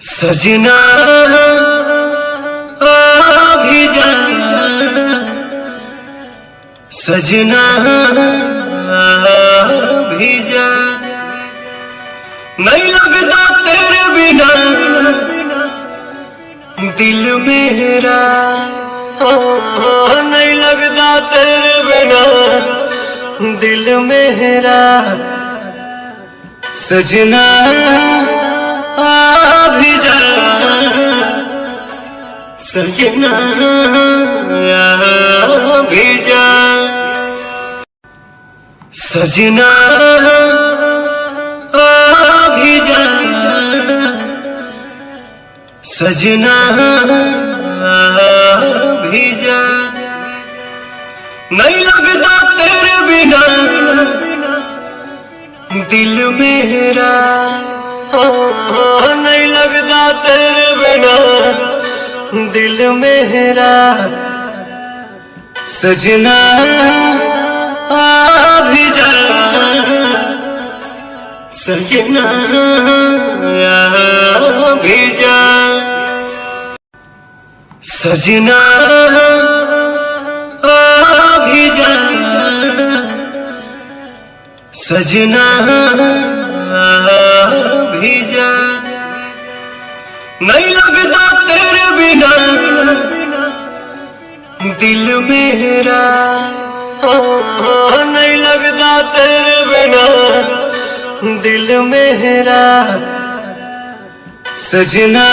सजना आ भी जा, सजना आ भी जा, नहीं लगता तेरे बिना दिल मेरा, नहीं लगता तेरे बिना दिल मेरा। सजना आ भी जा, सजना आ भी जा, सजना आ भी जा, सजना आ भी जा, नहीं लगता तेरे बिना दिल मेरा, नहीं लगता तेरे बिना दिल मेरा। सजना आ भी जा, सजना आ भी जा, सजना आ भी जा, सजना आ भी जा, नहीं लगता तेरे बिना दिल मेरा, नहीं लगता तेरे बिना दिल मेरा। सजना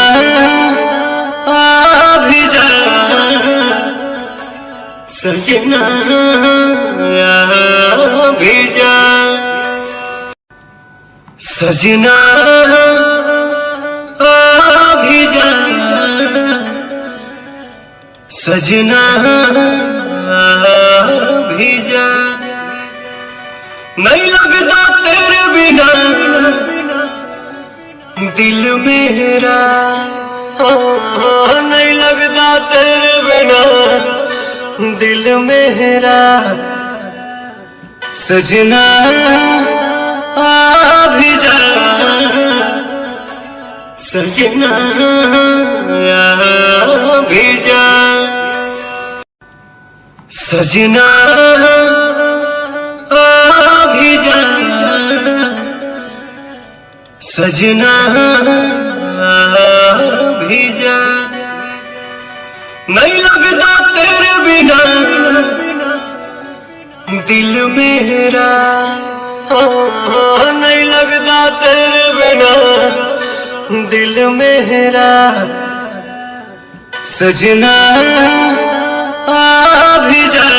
आ भी जा, सजना आ भी जा, सजना आ भी जा, सजना आ भी जा, नहीं लगता तेरे बिना दिल मेरा, नहीं लगता तेरे बिना दिल मेरा। सजना आ भी जा, सजना आ भी जा, सजना आ भी जा, सजना आ भी जा, नहीं लगता तेरे बिना दिल मेरा, नहीं लगता तेरे बिना दिल मेरा। सजना आ भी जा,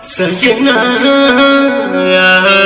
सजना आ